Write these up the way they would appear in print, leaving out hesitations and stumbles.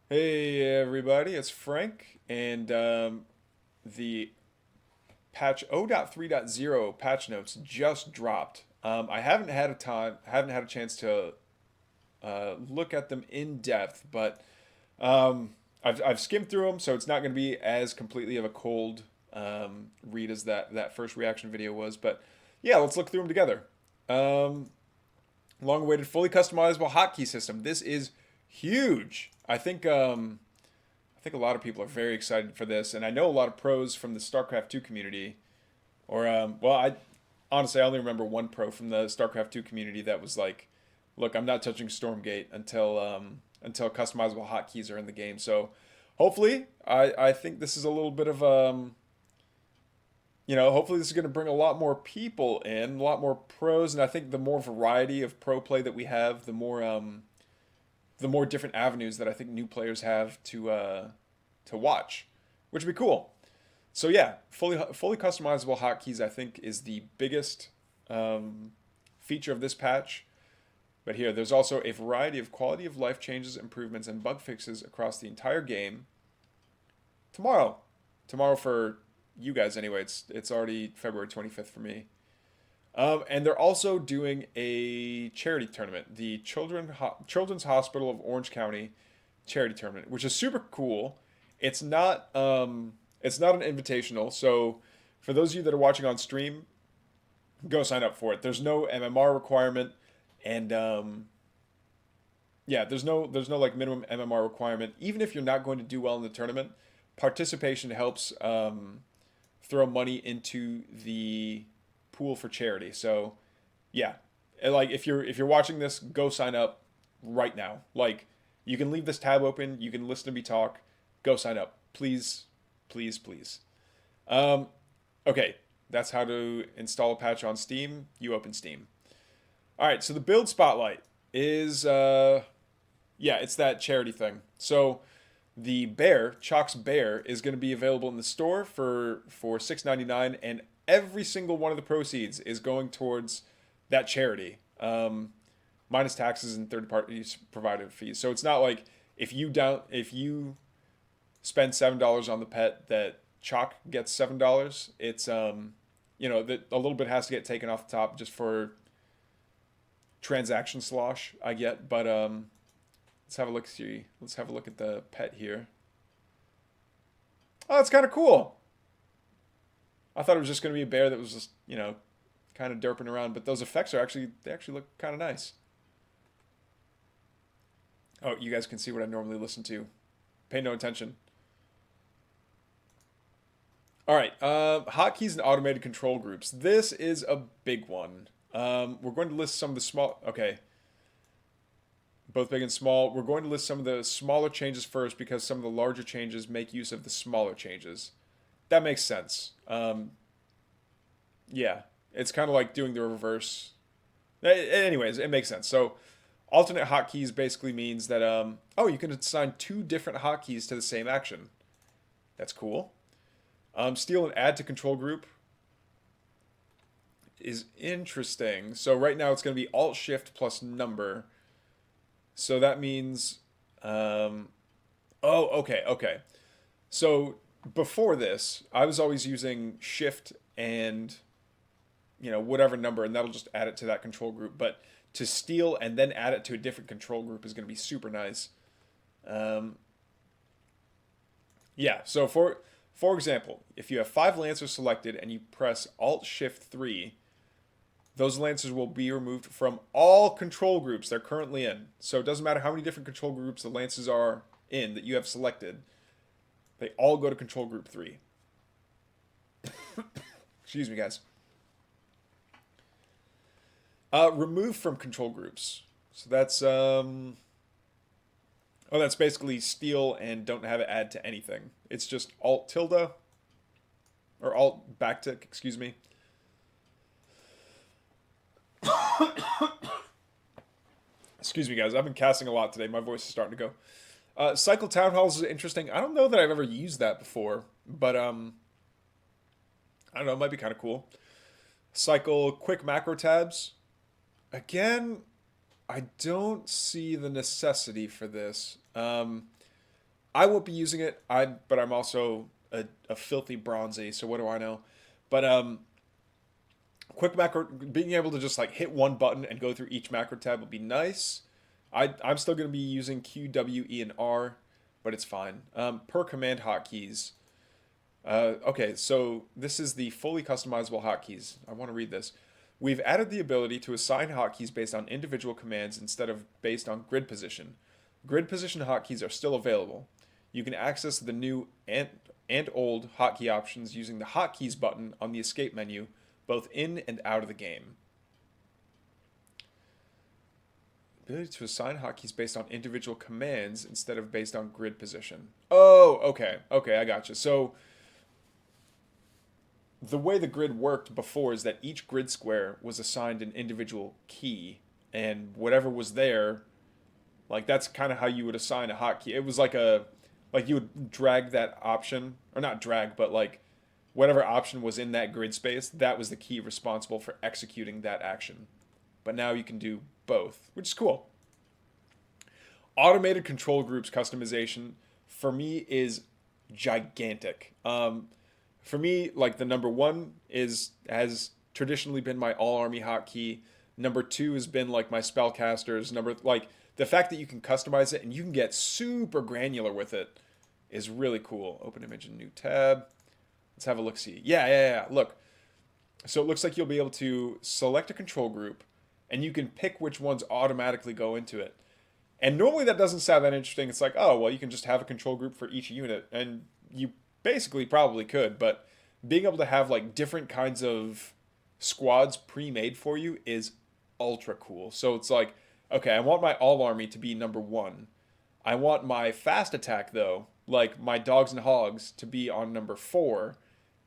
Hey everybody, it's Frank, and the patch 0.3.0 patch notes just dropped. I haven't had a chance to look at them in depth, but I've skimmed through them, so it's not going to be as completely of a cold read as that first reaction video was. But yeah, let's look through them together. Um, Long-awaited, fully customizable hotkey system. This is huge. I think a lot of people are very excited for this, and I know a lot of pros from the StarCraft 2 community. Or well, I honestly I only remember one pro from the StarCraft 2 community that was like, "Look, I'm not touching Stormgate until customizable hotkeys are in the game." So, hopefully, I think this is a little bit of hopefully this is going to bring a lot more people in, a lot more pros, and I think the more variety of pro play that we have, the more different avenues that I think new players have to watch, which would be cool. So yeah, fully customizable hotkeys I think is the biggest feature of this patch. But here, there's also a variety of quality of life changes, improvements, and bug fixes across the entire game. Tomorrow, tomorrow for you guys anyway. It's already February 25th for me. And they're also doing a charity tournament, the Children's Hospital of Orange County charity tournament, which is super cool. It's it's not an invitational, so for those of you that are watching on stream, go sign up for it. There's no MMR requirement, and yeah, there's no like minimum MMR requirement. Even if you're not going to do well in the tournament, participation helps throw money into the pool for charity. So yeah, like if you're watching this, go sign up right now. Like you can leave this tab open, you can listen to me talk. Go sign up, please, please, please. Um, okay, that's how to install a patch on Steam. You open Steam. All right, so the build spotlight is yeah, it's that charity thing. So the bear, Chalk's bear, is going to be available in the store for $6.99, and every single one of the proceeds is going towards that charity, minus taxes and third party provider fees. So it's not like if you spend $7 on the pet that Chalk gets $7. It's that a little bit has to get taken off the top just for transaction slosh. I get, but let's have a look. See, let's have a look at the pet here. Oh, it's kind of cool. I thought it was just going to be a bear that was just kind of derping around, but those effects they actually look kind of nice. Oh, you guys can see what I normally listen to. Pay no attention. All right, hotkeys and automated control groups. This is a big one. We're going to list some of the small. Okay, both big and small. We're going to list some of the smaller changes first because some of the larger changes make use of the smaller changes. That makes sense. Yeah, it's kind of like doing the reverse. Anyways, it makes sense. So, alternate hotkeys basically means that oh, you can assign two different hotkeys to the same action. That's cool. Steal and add to control group is interesting. So right now it's going to be Alt Shift plus number. So that means, oh, okay, okay. So before this, I was always using Shift and whatever number, and that'll just add it to that control group. But to steal and then add it to a different control group is going to be super nice. Um, yeah. So for example, if you have 5 lancers selected and you press Alt Shift 3, those lancers will be removed from all control groups they're currently in. So it doesn't matter how many different control groups the lancers are in that you have selected, they all go to control group 3. Excuse me, guys. Remove from control groups. So that's oh, that's basically steal and don't have it add to anything. It's just Alt tilde or Alt backtick, excuse me. Excuse me, guys. I've been casting a lot today. My voice is starting to go. Cycle town halls is interesting. I don't know that I've ever used that before, but I don't know. It might be kind of cool. Cycle quick macro tabs. Again, I don't see the necessity for this. I won't be using it. But I'm also a filthy bronzy, so what do I know? But quick macro, being able to just like hit one button and go through each macro tab would be nice. I'm still going to be using Q, W, E, and R, but it's fine. Per command hotkeys. Okay, so this is the fully customizable hotkeys. I want to read this. We've added the ability to assign hotkeys based on individual commands instead of based on grid position. Grid position hotkeys are still available. You can access the new and old hotkey options using the hotkeys button on the escape menu, both in and out of the game. Ability to assign hotkeys based on individual commands instead of based on grid position. Oh, okay. Okay, I gotcha. So the way the grid worked before is that each grid square was assigned an individual key, and whatever was there, like that's kind of how you would assign a hotkey. It was like you would drag that option, or not drag, but like whatever option was in that grid space, that was the key responsible for executing that action. But now you can do both, which is cool. Automated control groups customization for me is gigantic. For me, like the number one has traditionally been my all army hotkey. Number two has been like my spellcasters. Like the fact that you can customize it and you can get super granular with it is really cool. Open image in new tab. Let's have a look. See, yeah. Look, so it looks like you'll be able to select a control group, and you can pick which ones automatically go into it. And normally that doesn't sound that interesting. It's like, oh, well, you can just have a control group for each unit, and you basically probably could. But being able to have like different kinds of squads pre-made for you is ultra cool. So it's like, okay, I want my all army to be number one. I want my fast attack though, like my dogs and hogs, to be on number 4,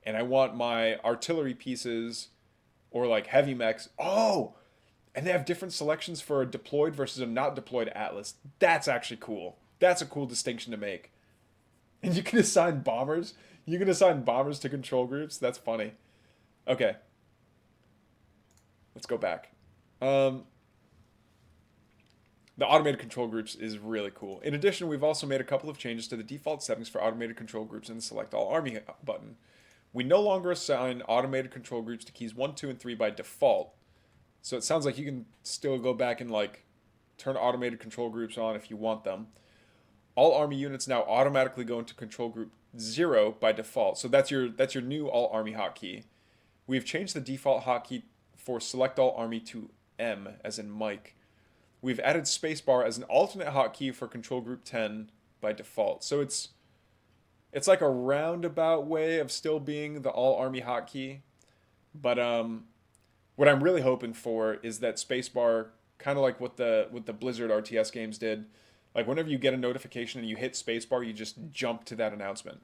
and I want my artillery pieces or like heavy mechs. Oh, and they have different selections for a deployed versus a not deployed atlas. That's actually cool. That's a cool distinction to make. And you can assign bombers. You can assign bombers to control groups. That's funny. Okay. Let's go back. The automated control groups is really cool. In addition, we've also made a couple of changes to the default settings for automated control groups in the Select All Army button. We no longer assign automated control groups to keys 1, 2, and 3 by default. So it sounds like you can still go back and like turn automated control groups on if you want them. All army units now automatically go into control group 0 by default. So that's your new all army hotkey. We've changed the default hotkey for select all army to M, as in Mike. We've added spacebar as an alternate hotkey for control group 10 by default. So it's like a roundabout way of still being the all army hotkey. But what I'm really hoping for is that spacebar, kind of like what the Blizzard RTS games did. Like whenever you get a notification and you hit spacebar, you just jump to that announcement.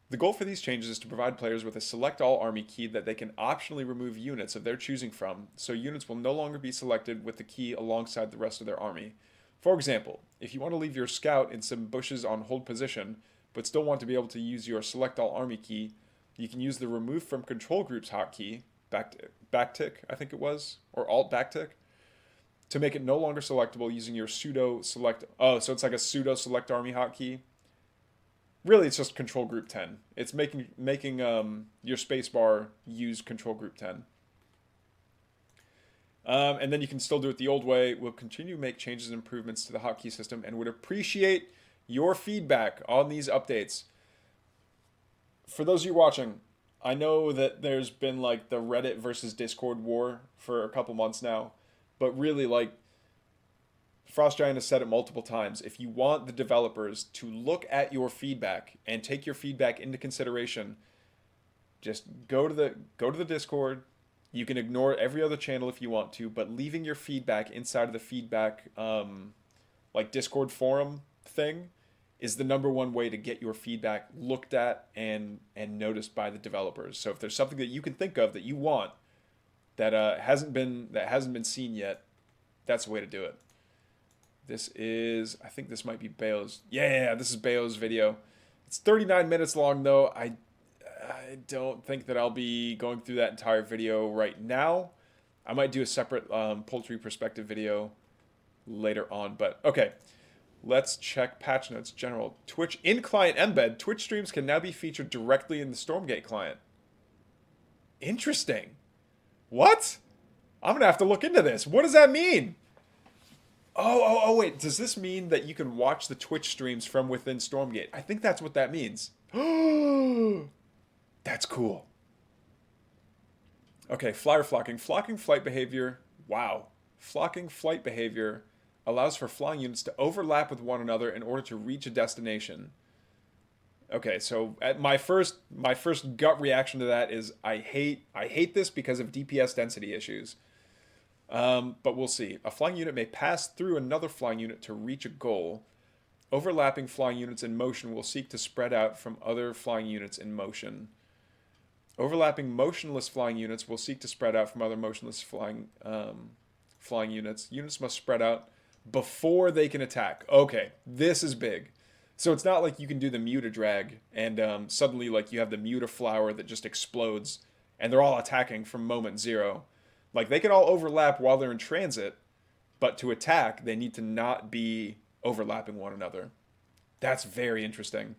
The goal for these changes is to provide players with a select all army key that they can optionally remove units of their choosing from, so units will no longer be selected with the key alongside the rest of their army. For example, if you want to leave your scout in some bushes on hold position, but still want to be able to use your select all army key, you can use the remove from control groups hotkey, backtick I think it was, or alt backtick, to make it no longer selectable using your sudo select. Oh, so it's like a sudo select army hotkey. Really, it's just control group 10. It's making your spacebar use control group 10. And then you can still do it the old way. We'll continue to make changes and improvements to the hotkey system and would appreciate your feedback on these updates. For those of you watching, I know that there's been like the Reddit versus Discord war for a couple months now, but really like Frost Giant has said it multiple times. If you want the developers to look at your feedback and take your feedback into consideration, just go to the Discord. You can ignore every other channel if you want to, but leaving your feedback inside of the feedback like Discord forum thing is the number one way to get your feedback looked at and noticed by the developers. So if there's something that you can think of that you want that hasn't been seen yet, that's the way to do it. This is, I think this might be Bayo's. Yeah, this is Bayo's video. It's 39 minutes long though. I don't think that I'll be going through that entire video right now. I might do a separate poultry perspective video later on. But okay, Let's check patch notes. General. Twitch in-client embed. Twitch streams can now be featured directly in the Stormgate client. Interesting. What? I'm going to have to look into this. What does that mean? Wait. Does this mean that you can watch the Twitch streams from within Stormgate? I think that's what that means. That's cool. Okay, flyer flocking. Flocking flight behavior. Wow. Flocking flight behavior allows for flying units to overlap with one another in order to reach a destination. Okay, so at my first gut reaction to that is I hate this because of DPS density issues. But we'll see. A flying unit may pass through another flying unit to reach a goal. Overlapping flying units in motion will seek to spread out from other flying units in motion. Overlapping motionless flying units will seek to spread out from other motionless flying units. Units must spread out before they can attack. Okay, this is big. So it's not like you can do the muta drag and suddenly like you have the muta flower that just explodes and they're all attacking from moment zero. Like they can all overlap while they're in transit, but to attack they need to not be overlapping one another. That's very interesting.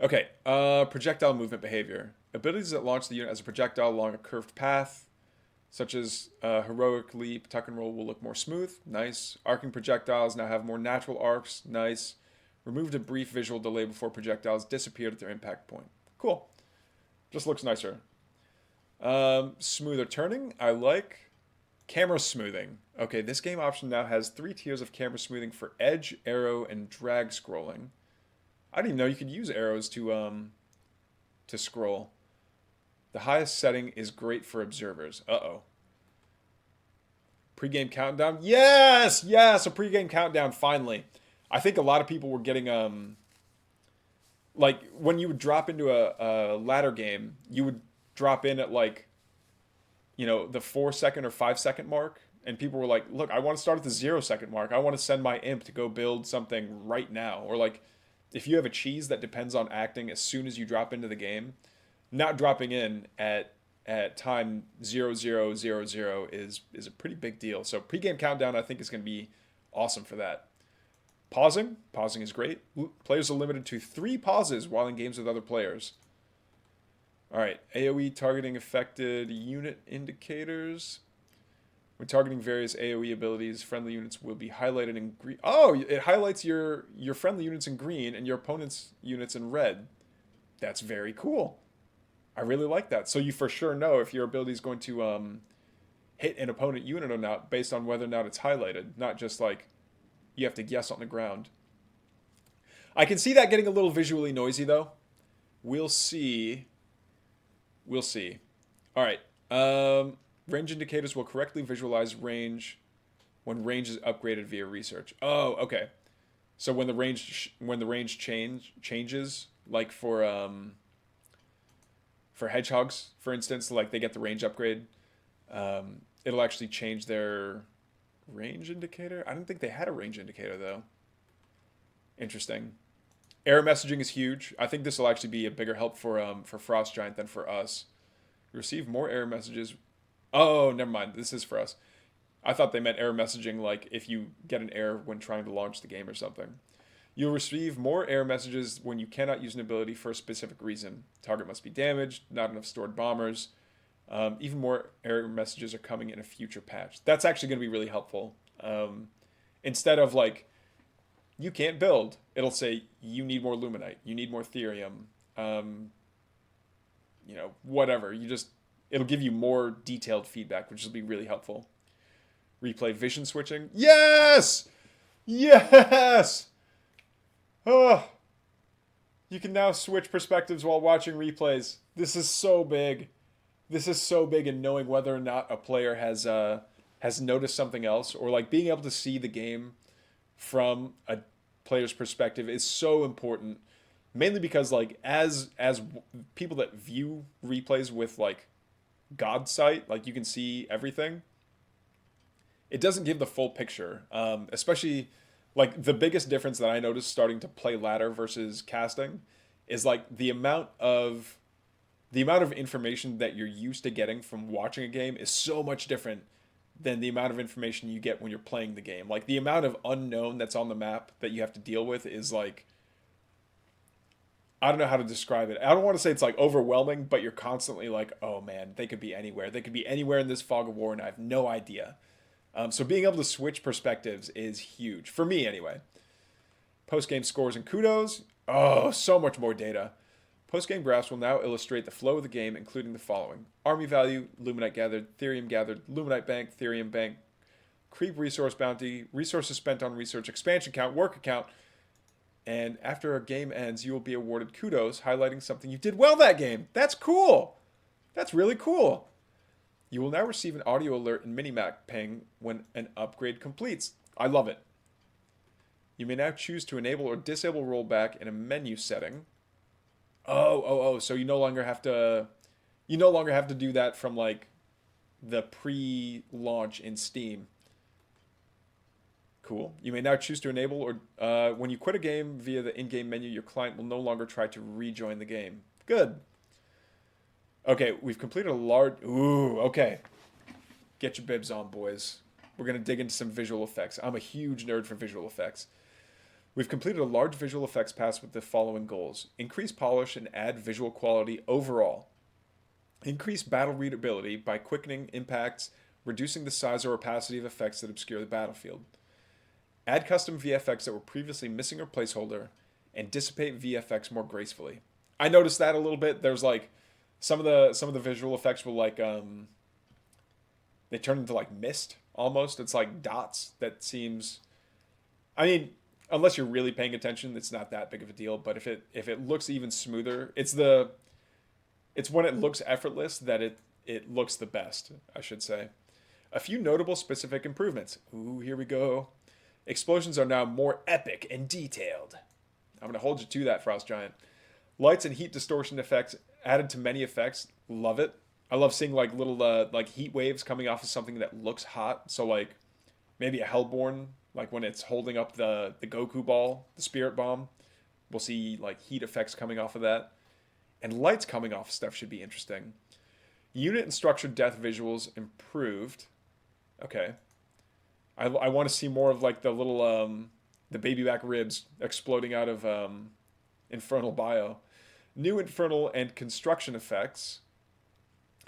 Okay, projectile movement behavior. Abilities that launch the unit as a projectile along a curved path, such as heroic leap, tuck and roll, will look more smooth. Nice. Arcing projectiles now have more natural arcs. Nice. Removed a brief visual delay before projectiles disappeared at their impact point. Cool. Just looks nicer. Smoother turning, I like. Camera smoothing. Okay, this game option now has 3 tiers of camera smoothing for edge, arrow, and drag scrolling. I didn't even know you could use arrows to scroll. The highest setting is great for observers. Uh-oh. Pre-game countdown? Yes! Yes, a pre-game countdown, finally. I think a lot of people were getting, like, when you would drop into a ladder game, you would drop in at, like, you know, the 4-second or 5-second mark, and people were like, look, I want to start at the 0-second mark. I want to send my imp to go build something right now. Or, like, if you have a cheese that depends on acting as soon as you drop into the game, not dropping in at time 0000 is a pretty big deal. So pre-game countdown I think is going to be awesome for that. Pausing is great. Players are limited to 3 pauses while in games with other players. All right, AoE targeting affected unit indicators. When targeting various AoE abilities, friendly units will be highlighted in green. Oh, it highlights your friendly units in green and your opponent's units in red. That's very cool. I really like that. So you for sure know if your ability is going to hit an opponent unit or not based on whether or not it's highlighted, not just like you have to guess on the ground. I can see that getting a little visually noisy though. We'll see. We'll see. All right. Range indicators will correctly visualize range when range is upgraded via research. Oh, okay. So when the range changes, like for hedgehogs, for instance, like they get the range upgrade, it'll actually change their range indicator. I don't think they had a range indicator though. Interesting. Error messaging is huge. I think this will actually be a bigger help for Frost Giant than for us. We receive more error messages. Oh, never mind. This is for us. I thought they meant error messaging like if you get an error when trying to launch the game or something. You'll receive more error messages when you cannot use an ability for a specific reason. Target must be damaged, not enough stored bombers. Even more error messages are coming in a future patch. That's actually going to be really helpful. Instead of like, you can't build, it'll say you need more Luminite, you need more Therium, you know, whatever. It'll give you more detailed feedback, which will be really helpful. Replay vision switching. Yes! Yes! Oh, you can now switch perspectives while watching replays. This is so big. This is so big in knowing whether or not a player has noticed something else, or like being able to see the game from a player's perspective is so important. Mainly because like as people that view replays with like God sight, like you can see everything. It doesn't give the full picture, especially like the biggest difference that I noticed starting to play ladder versus casting is like the amount of information that you're used to getting from watching a game is so much different than the amount of information you get when you're playing the game. Like the amount of unknown that's on the map that you have to deal with is like, I don't know how to describe it. I don't want to say it's like overwhelming, but you're constantly like, oh man, they could be anywhere. They could be anywhere in this fog of war, and I have no idea. So being able to switch perspectives is huge for me anyway. Post game scores and kudos. Oh, so much more data. Post game graphs will now illustrate the flow of the game, including the following: army value, Luminite gathered, Luminite bank, Therium bank, creep resource bounty, resources spent on research, expansion count, work account. And after a game ends, you will be awarded kudos, highlighting something you did well that game. That's cool. That's really cool. You will now receive an audio alert and minimap ping when an upgrade completes. I love it. You may now choose to enable or disable rollback in a menu setting. So you no longer have to do that from like the pre-launch in Steam. Cool. You may now choose to enable or when you quit a game via the in-game menu, your client will no longer try to rejoin the game. Good. Okay, we've completed a large... Ooh, okay. Get your bibs on, boys. We're going to dig into some visual effects. I'm a huge nerd for visual effects. We've completed a large visual effects pass with the following goals: increase polish and add visual quality overall. Increase battle readability by quickening impacts, reducing the size or opacity of effects that obscure the battlefield. Add custom VFX that were previously missing or placeholder, and dissipate VFX more gracefully. I noticed that a little bit. There's like some of the visual effects will like they turn into like mist almost. It's like dots that seems, I mean, unless you're really paying attention, it's not that big of a deal. But if it looks even smoother, it's when it looks effortless that it looks the best, I should say. A few notable specific improvements. Ooh, here we go. Explosions are now more epic and detailed. I'm going to hold you to that, Frost Giant. Lights and heat distortion effects added to many effects. Love it. I love seeing like little like heat waves coming off of something that looks hot. So like maybe a Hellborn, like when it's holding up the Goku ball, the Spirit Bomb, we'll see like heat effects coming off of that. And lights coming off stuff should be interesting. Unit and structured death visuals improved. Okay. I want to see more of like the little the baby back ribs exploding out of Infernal Bio. New Infernal and construction effects,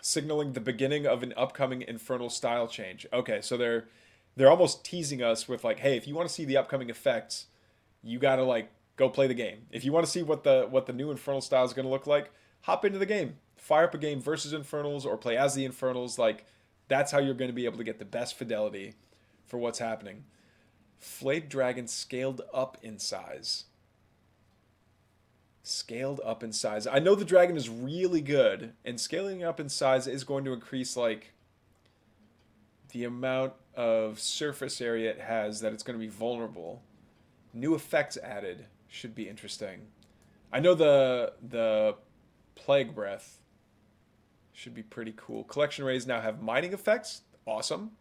signaling the beginning of an upcoming Infernal style change. Okay, so they're almost teasing us with like, hey, if you want to see the upcoming effects, you gotta like go play the game. If you want to see what the new Infernal style is gonna look like, hop into the game. Fire up a game versus Infernals or play as the Infernals. Like that's how you're going to be able to get the best fidelity for what's happening. Flayed Dragon scaled up in size. Scaled up in size. I know the dragon is really good, and scaling up in size is going to increase like the amount of surface area it has that it's going to be vulnerable. New effects added should be interesting. I know the Plague Breath should be pretty cool. Collection rays now have mining effects. Awesome.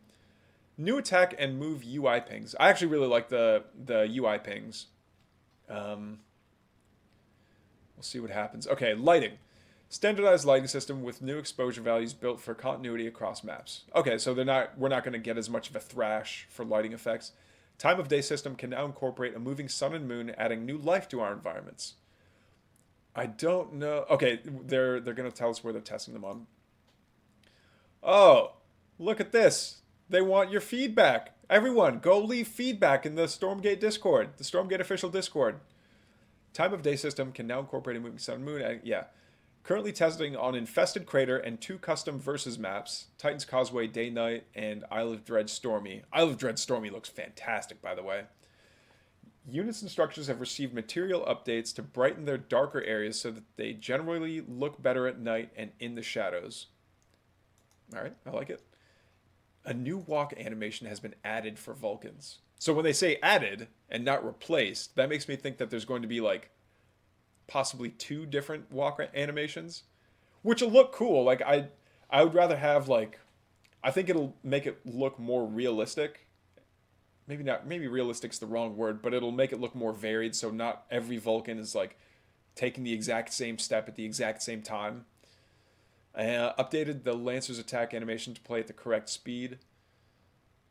New attack and move UI pings. I actually really like the UI pings. We'll see what happens. Okay, lighting. Standardized lighting system with new exposure values built for continuity across maps. Okay, so we're not going to get as much of a thrash for lighting effects. Time of day system can now incorporate a moving sun and moon, adding new life to our environments. I don't know. Okay, they're going to tell us where they're testing them on. Oh, look at this. They want your feedback. Everyone, go leave feedback in the Stormgate Discord, the Stormgate official Discord. Time of day system can now incorporate a moving sun and moon. Yeah. Currently testing on Infested Crater and 2 custom versus maps, Titan's Causeway Day Night and Isle of Dread Stormy. Isle of Dread Stormy looks fantastic, by the way. Units and structures have received material updates to brighten their darker areas so that they generally look better at night and in the shadows. Alright, I like it. A new walk animation has been added for Vulcans. So when they say added and not replaced, that makes me think that there's going to be like possibly 2 different walk animations, which will look cool. Like I would rather have like, I think it'll make it look more realistic. Maybe realistic's the wrong word, but it'll make it look more varied. So not every Vulcan is like taking the exact same step at the exact same time. Updated the Lancer's attack animation to play at the correct speed.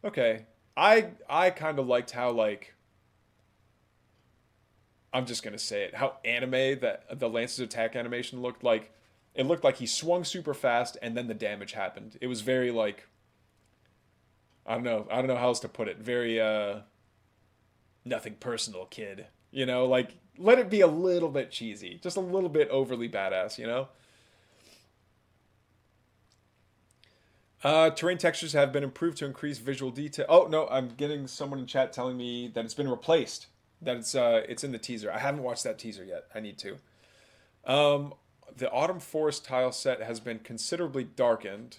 Okay. I kind of liked how like I'm just gonna say it, how anime that the Lance's attack animation looked like. It looked like he swung super fast and then the damage happened. It was very like I don't know how else to put it. Very nothing personal, kid. You know, like let it be a little bit cheesy, just a little bit overly badass. You know. Terrain textures have been improved to increase visual detail. Oh no, I'm getting someone in chat telling me that it's been replaced. That it's in the teaser. I haven't watched that teaser yet. I need to. Um, the autumn forest tile set has been considerably darkened.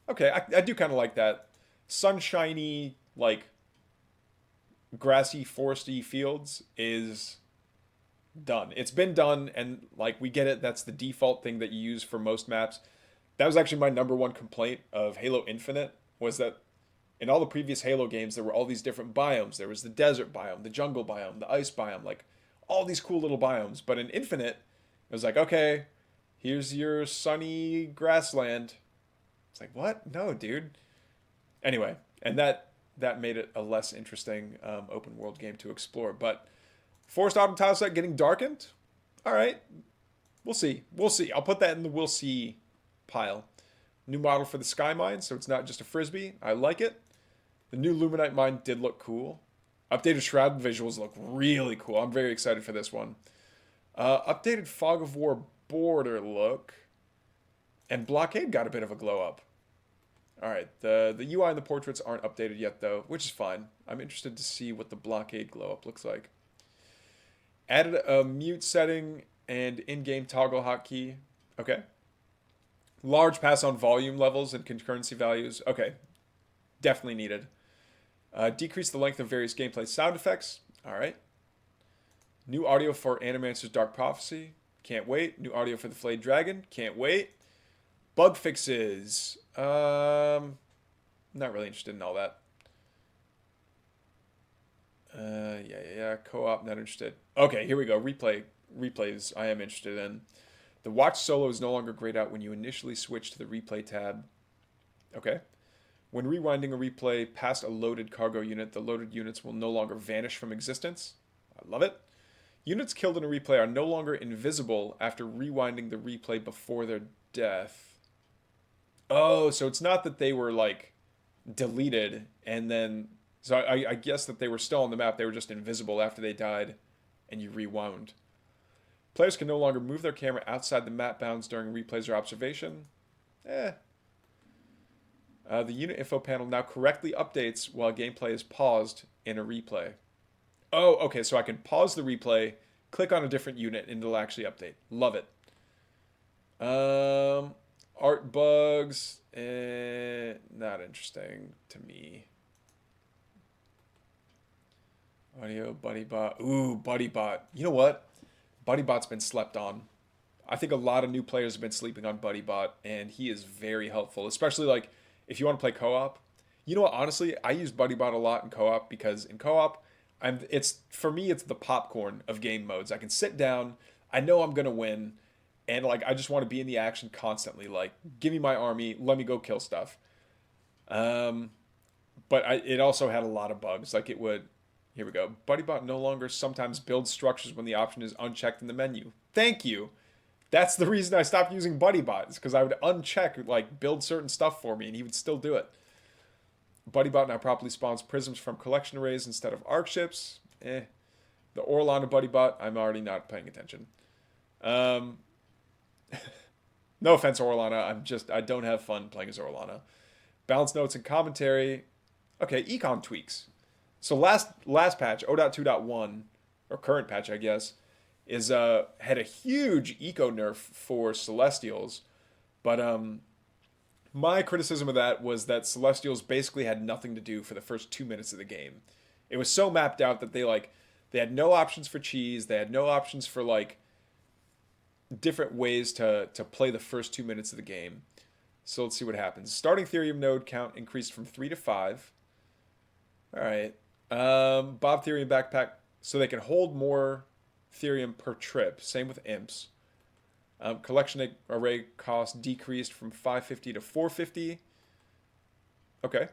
Okay, I do kind of like that. Sunshiny, like grassy, foresty fields is done. It's been done, and like we get it. That's the default thing that you use for most maps. That was actually my number one complaint of Halo Infinite was that in all the previous Halo games there were all these different biomes. There was the desert biome, the jungle biome, the ice biome, like all these cool little biomes. But in Infinite, it was like, okay, here's your sunny grassland. It's like, what? No, dude. Anyway, and that made it a less interesting open world game to explore. But Forest Autumn tile set getting darkened. All right, we'll see. We'll see. I'll put that in the we'll see pile. New model for the Sky Mine, so it's not just a frisbee. I like it. The new Luminite mine did look cool. Updated shroud visuals look really cool. I'm very excited for this one. Updated Fog of War border look. And Blockade got a bit of a glow up. Alright, the UI and the portraits aren't updated yet though, which is fine. I'm interested to see what the Blockade glow up looks like. Added a mute setting and in-game toggle hotkey. Okay. Large pass on volume levels and concurrency values. Okay, definitely needed. Decrease the length of various gameplay sound effects. All right. New audio for Animancer's Dark Prophecy. Can't wait. New audio for the Flayed Dragon. Can't wait. Bug fixes. Not really interested in all that. Yeah. Co-op, not interested. Okay, here we go. Replays I am interested in. The watch solo is no longer grayed out when you initially switch to the replay tab. Okay. When rewinding a replay past a loaded cargo unit, the loaded units will no longer vanish from existence. I love it. Units killed in a replay are no longer invisible after rewinding the replay before their death. Oh, so it's not that they were like deleted and then. So I guess that they were still on the map. They were just invisible after they died and you rewound. Players can no longer move their camera outside the map bounds during replays or observation. The unit info panel now correctly updates while gameplay is paused in a replay. Oh, okay, so I can pause the replay, click on a different unit, and it'll actually update. Love it. Art bugs, not interesting to me. Audio, BuddyBot. Ooh, BuddyBot. You know what? BuddyBot's been slept on. I think a lot of new players have been sleeping on BuddyBot, and he is very helpful, especially like if you want to play co-op. You know what? Honestly, I use BuddyBot a lot in co-op because in co-op, it's for me it's the popcorn of game modes. I can sit down, I know I'm gonna win, and like I just want to be in the action constantly. Like, give me my army, let me go kill stuff. Um, but it also had a lot of bugs. Like it would. Here we go. BuddyBot no longer sometimes builds structures when the option is unchecked in the menu. Thank you. That's the reason I stopped using BuddyBot, is because I would uncheck, like, build certain stuff for me, and he would still do it. BuddyBot now properly spawns prisms from collection arrays instead of arc ships. The Orlana BuddyBot, I'm already not paying attention. No offense, Orlana. I don't have fun playing as Orlana. Balance notes and commentary. Okay, econ tweaks. So last patch, 0.2.1, or current patch, I guess, is had a huge eco nerf for Celestials, but my criticism of that was that Celestials basically had nothing to do for the first 2 minutes of the game. It was so mapped out that they had no options for cheese, they had no options for like different ways to play the first 2 minutes of the game. So let's see what happens. Starting Therium node count increased from 3 to 5. All right. Bob Therium backpack, so they can hold more Therium per trip. Same with imps. Collection array cost decreased from 550 to 450. Okay.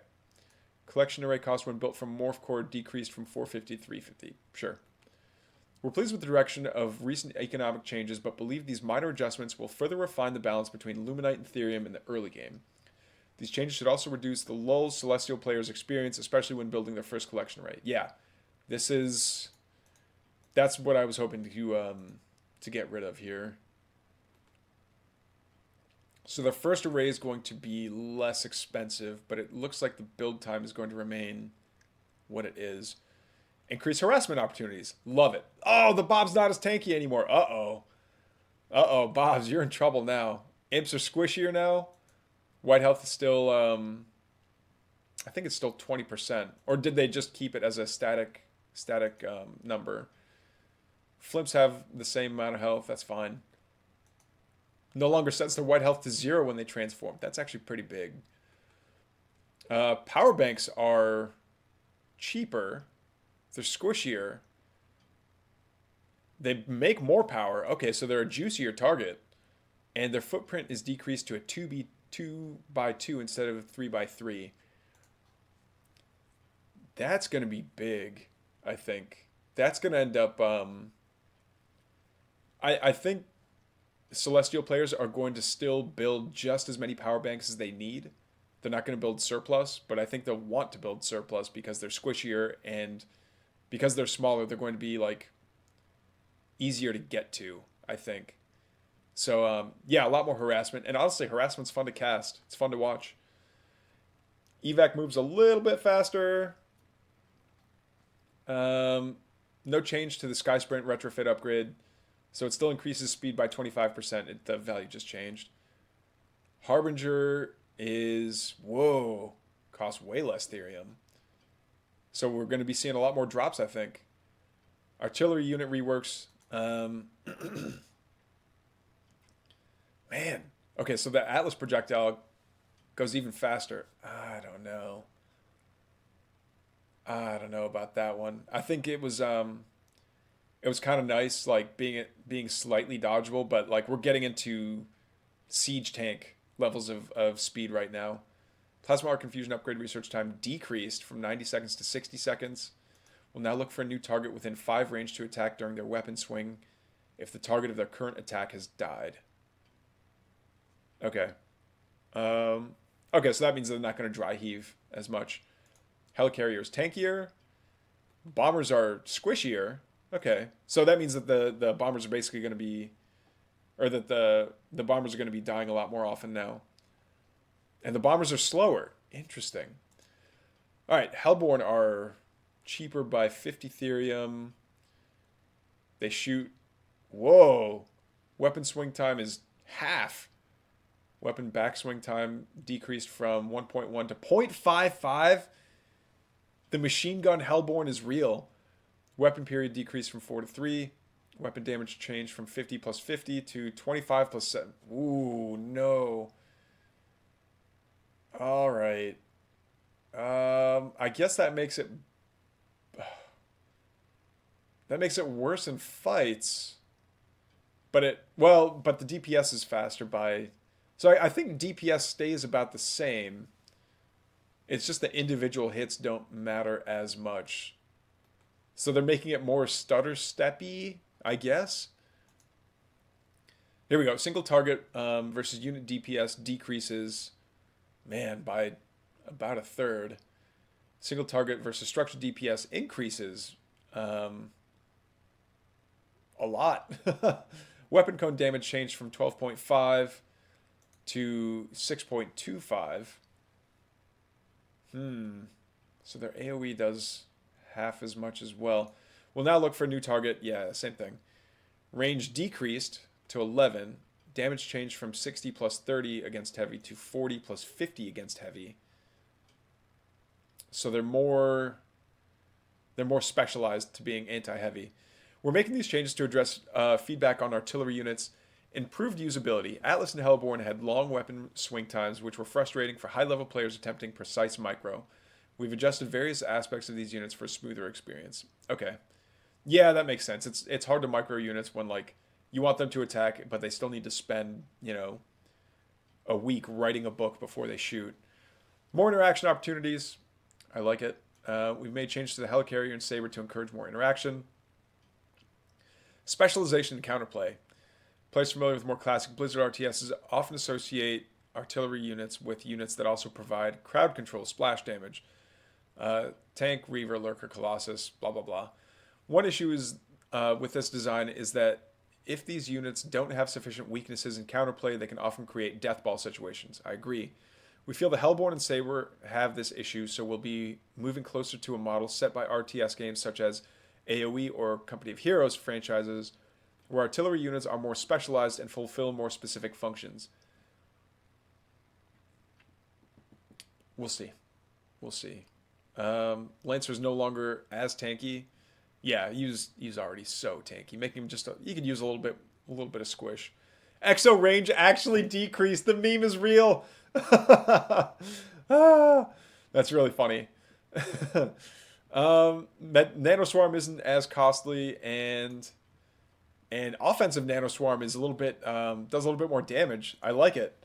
Collection array cost when built from Morph Core decreased from 450 to 350. Sure. We're pleased with the direction of recent economic changes, but believe these minor adjustments will further refine the balance between Luminite and Therium in the early game. These changes should also reduce the lulls Celestial players experience, especially when building their first collection array. Yeah, that's what I was hoping to get rid of here. So the first array is going to be less expensive, but it looks like the build time is going to remain what it is. Increase harassment opportunities. Love it. Oh, the Bob's not as tanky anymore. Uh-oh. Uh-oh, Bob's, you're in trouble now. Imps are squishier now. White health is still, I think it's still 20%. Or did they just keep it as a static number? Flimps have the same amount of health. That's fine. No longer sets their white health to 0 when they transform. That's actually pretty big. Power banks are cheaper. They're squishier. They make more power. Okay, so they're a juicier target. And their footprint is decreased to a 2x2 instead of a 3x3. That's going to be big, I think. That's going to end up... I think Celestial players are going to still build just as many power banks as they need. They're not going to build surplus, but I think they'll want to build surplus because they're squishier, and because they're smaller, they're going to be like easier to get to, I think. So yeah, a lot more harassment, and honestly, harassment's fun to cast. It's fun to watch. Evac moves a little bit faster. No change to the Sky Sprint retrofit upgrade. So it still increases speed by 25%. The value just changed. Harbinger is, whoa, costs way less Therium. So we're going to be seeing a lot more drops, I think. Artillery unit reworks. Man. Okay, so the Atlas projectile goes even faster. I don't know about that one. I think it was kind of nice, like being slightly dodgeable, but like we're getting into siege tank levels of speed right now. Plasma Arc Confusion upgrade research time decreased from 90 seconds to 60 seconds. We'll now look for a new target within 5 range to attack during their weapon swing if the target of their current attack has died. Okay. Okay, so that means they're not going to dry heave as much. Helicarrier is tankier. Bombers are squishier. Okay, so that means that the bombers are basically going to be, or that the bombers are going to be dying a lot more often now. And the bombers are slower. Interesting. All right, Hellborn are cheaper by 50 Therium. They shoot, whoa, weapon swing time is half. Weapon backswing time decreased from 1.1 to 0.55. The machine gun Hellborn is real. Weapon period decreased from 4 to 3. Weapon damage changed from 50 plus 50 to 25 plus 7. Ooh, no. All right. I guess that makes it worse in fights. But the DPS is faster by, so I think DPS stays about the same. It's just the individual hits don't matter as much. So they're making it more stutter steppy, I guess. Here we go. Single target versus unit DPS decreases, man, by about a third. Single target versus structure DPS increases a lot. Weapon cone damage changed from 12.5 to 6.25. So their AoE does half as much as well. We'll now look for a new target. Yeah, same thing. Range decreased to 11. Damage changed from 60 plus 30 against heavy to 40 plus 50 against heavy. So they're more specialized to being anti-heavy. We're making these changes to address feedback on artillery units. Improved usability. Atlas and Hellborn had long weapon swing times, which were frustrating for high-level players attempting precise micro. We've adjusted various aspects of these units for a smoother experience. Okay. Yeah, that makes sense. It's hard to micro units when, like, you want them to attack, but they still need to spend, a week writing a book before they shoot. More interaction opportunities. I like it. We've made changes to the helicarrier and saber to encourage more interaction. Specialization and counterplay. Players familiar with more classic Blizzard RTSs often associate artillery units with units that also provide crowd control, splash damage, tank, reaver, lurker, colossus, blah blah blah. One issue is with this design is that if these units don't have sufficient weaknesses in counterplay, they can often create deathball situations. I agree. We feel the Hellborn and Saber have this issue, so we'll be moving closer to a model set by RTS games such as AoE or Company of Heroes franchises, where artillery units are more specialized and fulfill more specific functions. We'll see. We'll see. Lancer's no longer as tanky. Yeah, he's already so tanky. Making him he could use a little bit of squish. Exo range actually decreased. The meme is real. That's really funny. Nanoswarm isn't as costly, and offensive Nanoswarm is a little bit does a little bit more damage. I like it.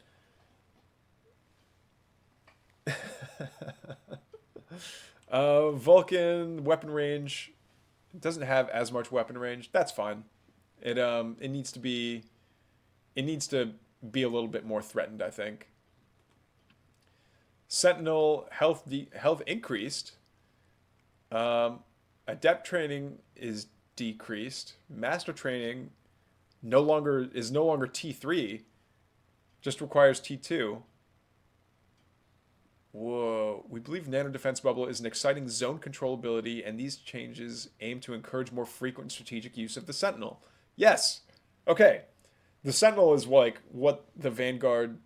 Vulcan weapon range doesn't have as much weapon range. That's fine. It needs to be a little bit more threatened, I think. Sentinel health increased. Adept training is decreased. Master training is no longer T3, just requires T2. Whoa. We believe Nano Defense Bubble is an exciting zone control ability, and these changes aim to encourage more frequent strategic use of the Sentinel. Yes. Okay. The Sentinel is like what the Vanguard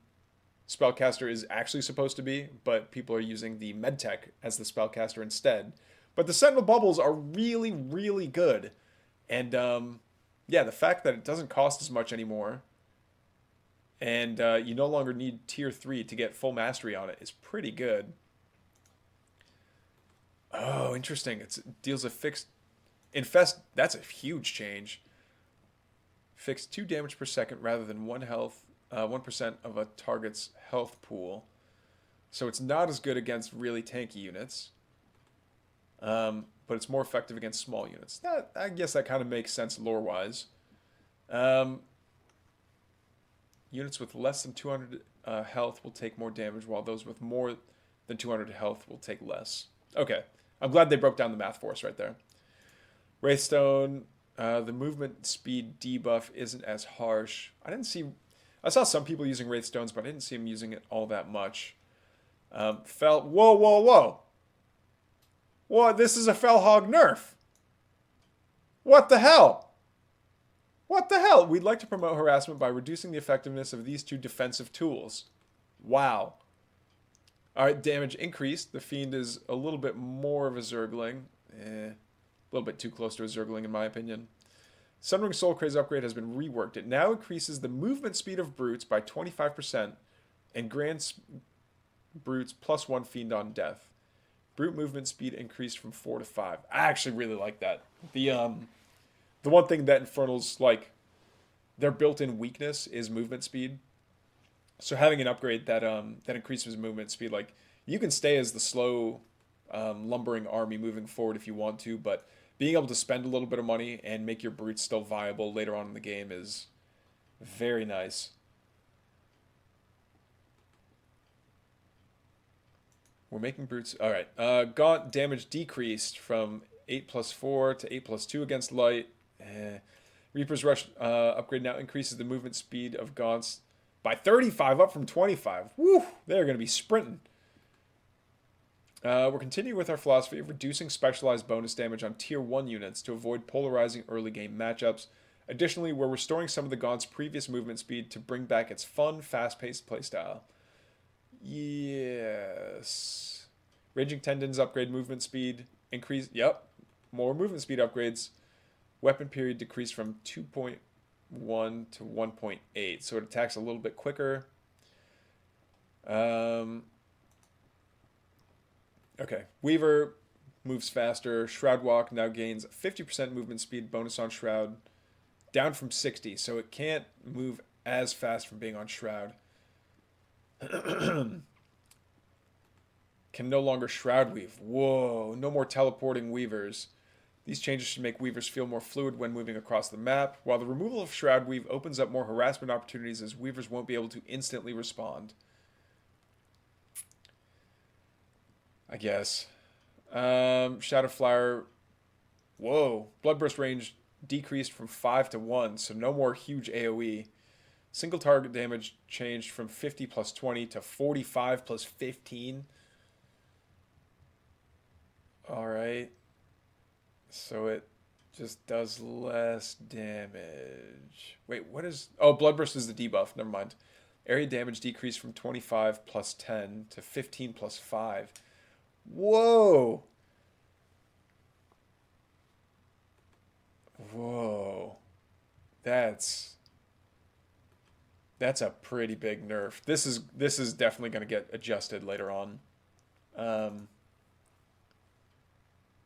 spellcaster is actually supposed to be, but people are using the Medtech as the spellcaster instead. But the Sentinel bubbles are really, really good. And yeah, the fact that it doesn't cost as much anymore, and you no longer need tier 3 to get full mastery on it, is pretty good. Oh, interesting. It deals a fixed infest. That's a huge change. Fixed 2 damage per second rather than 1% of a target's health pool. So it's not as good against really tanky units. But it's more effective against small units. I guess that kind of makes sense lore-wise. Units with less than 200 health will take more damage, while those with more than 200 health will take less. Okay. I'm glad they broke down the math for us right there. Wraithstone, the movement speed debuff isn't as harsh. I saw some people using Wraithstones, but I didn't see them using it all that much. Whoa, whoa, whoa. What? This is a Felhog nerf. What the hell? What the hell? We'd like to promote harassment by reducing the effectiveness of these 2 defensive tools. Wow. Alright, damage increased. The Fiend is a little bit more of a Zergling. A little bit too close to a Zergling in my opinion. Sunring Soul Craze upgrade has been reworked. It now increases the movement speed of brutes by 25% and grants brutes +1 Fiend on death. Brute movement speed increased from 4 to 5. I actually really like that. The one thing that Infernal's, like, their built-in weakness is movement speed. So having an upgrade that increases movement speed, like, you can stay as the slow, lumbering army moving forward if you want to, but being able to spend a little bit of money and make your brutes still viable later on in the game is very nice. We're making brutes. All right. Gaunt damage decreased from 8+4 to 8+2 against light. Reaper's Rush upgrade now increases the movement speed of Gaunts by 35, up from 25. Woo! They're going to be sprinting. We're continuing with our philosophy of reducing specialized bonus damage on tier 1 units to avoid polarizing early game matchups. Additionally, we're restoring some of the Gaunt's previous movement speed to bring back its fun, fast-paced playstyle. Yes. Raging Tendons upgrade movement speed. Increase. Yep. More movement speed upgrades. Weapon period decreased from 2.1 to 1.8. So it attacks a little bit quicker. Okay. Weaver moves faster. Shroud Walk now gains 50% movement speed bonus on Shroud. Down from 60. So it can't move as fast from being on Shroud. can no longer shroud weave. Whoa, no more teleporting weavers. These changes should make weavers feel more fluid when moving across the map, while the removal of shroud weave opens up more harassment opportunities as weavers won't be able to instantly respond. I guess. Shadowflower. Whoa. Bloodburst range decreased from 5 to 1, so no more huge AoE. Single target damage changed from 50 plus 20 to 45 plus 15. Alright. So it just does less damage. Wait, what is... Oh, Bloodburst is the debuff. Never mind. Area damage decreased from 25 plus 10 to 15 plus 5. Whoa! Whoa. That's a pretty big nerf. This is definitely going to get adjusted later on.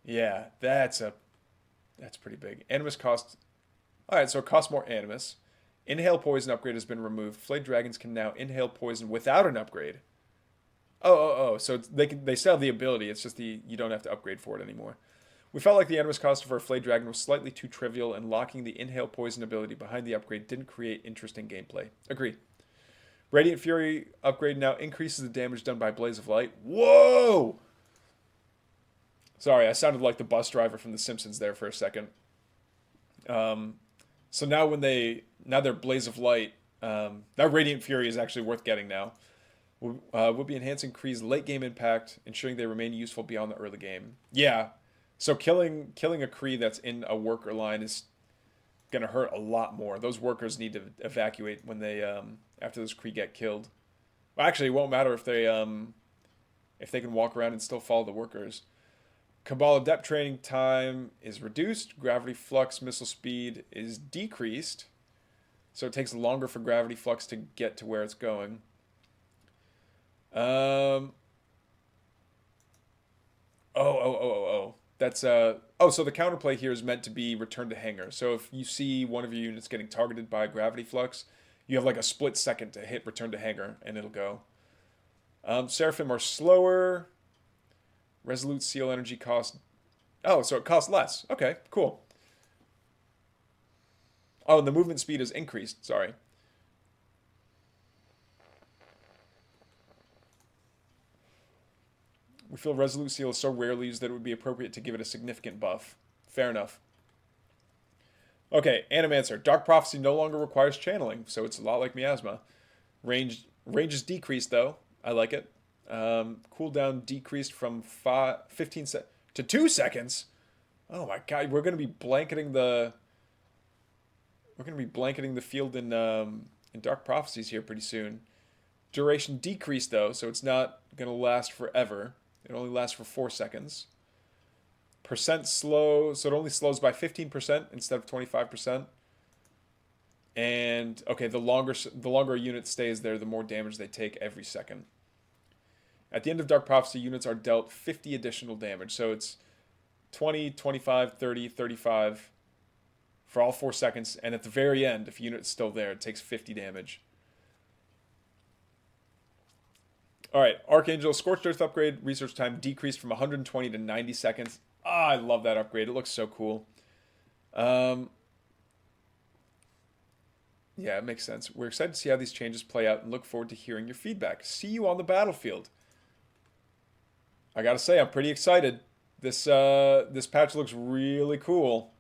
Yeah, that's pretty big. Animus cost. All right, so it costs more Animus. Inhale poison upgrade has been removed. Flayed dragons can now inhale poison without an upgrade. Oh. So they still have the ability. It's just you don't have to upgrade for it anymore. We felt like the Animus cost for a Flayed Dragon was slightly too trivial, and locking the Inhale Poison ability behind the upgrade didn't create interesting gameplay. Agree. Radiant Fury upgrade now increases the damage done by Blaze of Light. Whoa! Sorry, I sounded like the bus driver from The Simpsons there for a second. So now their Blaze of Light, that Radiant Fury is actually worth getting now. We'll be enhancing Kree's late game impact, ensuring they remain useful beyond the early game. Yeah. So killing a Kree that's in a worker line is gonna hurt a lot more. Those workers need to evacuate when they after those Kree get killed. Well, actually, it won't matter if they can walk around and still follow the workers. Cabal Adept training time is reduced. Gravity Flux missile speed is decreased, so it takes longer for Gravity Flux to get to where it's going. That's so the counterplay here is meant to be return to hangar. So if you see one of your units getting targeted by gravity flux, you have like a split second to hit return to hangar and it'll go. Seraphim are slower. Resolute Seal energy cost. Oh, so it costs less. Okay, cool. Oh, and the movement speed is increased. Sorry. We feel Resolute Seal is so rarely used that it would be appropriate to give it a significant buff. Fair enough. Okay, Animancer. Dark Prophecy no longer requires channeling, so it's a lot like Miasma. Range is decreased, though. I like it. Cooldown decreased from 15 to 2 seconds. Oh my god, we're going to be blanketing the field in Dark Prophecies here pretty soon. Duration decreased, though, so it's not going to last forever. It only lasts for 4 seconds. Percent slow, so it only slows by 15% instead of 25%. And okay, the longer a unit stays there, the more damage they take every second. At the end of Dark Prophecy, units are dealt 50 additional damage. So it's 20, 25, 30, 35 for all 4 seconds. And at the very end, if a unit's still there, it takes 50 damage. All right, Archangel Scorched Earth upgrade. Research time decreased from 120 to 90 seconds. Ah, I love that upgrade. It looks so cool. Yeah, it makes sense. We're excited to see how these changes play out and look forward to hearing your feedback. See you on the battlefield. I gotta say, I'm pretty excited. This patch looks really cool,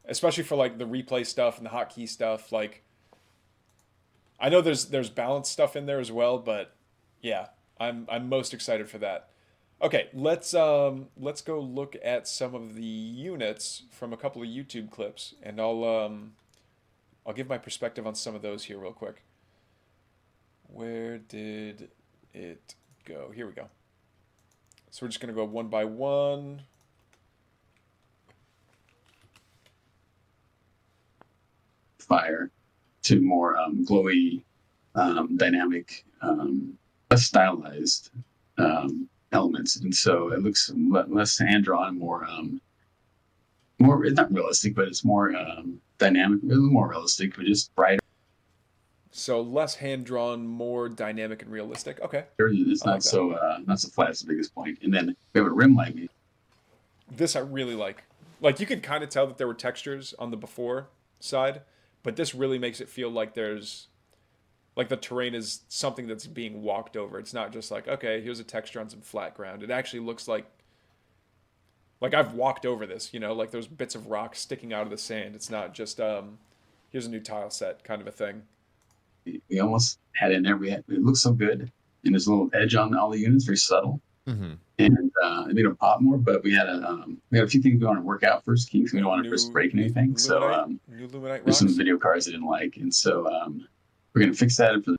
especially for like the replay stuff and the hotkey stuff. Like, I know there's balance stuff in there as well, but yeah, I'm most excited for that. Okay, let's go look at some of the units from a couple of YouTube clips, and I'll give my perspective on some of those here real quick. Where did it go? Here we go. So we're just gonna go one by one. Fire to more glowy, dynamic, less stylized elements, and so it looks less hand drawn, more it's not realistic, but it's more dynamic, more realistic, but just brighter. So less hand drawn, more dynamic and realistic. Okay, It's I like that. not so flat. Is the biggest point. And then we have a rim light. This I really like. Like you can kind of tell that there were textures on the before side, but this really makes it feel like there's like the terrain is something that's being walked over. It's not just like, okay, here's a texture on some flat ground. It actually looks like I've walked over this, like there's bits of rock sticking out of the sand. It's not just here's a new tile set kind of a thing. We almost had in there. It looks so good, and there's a little edge on all the units, very subtle, Mm-hmm. and it made them pop more. But we had a few things we want to work out first, King. So we Yeah, don't want to risk breaking anything. So new luminite there's some rocks. video cards I didn't like, and so we're gonna fix that for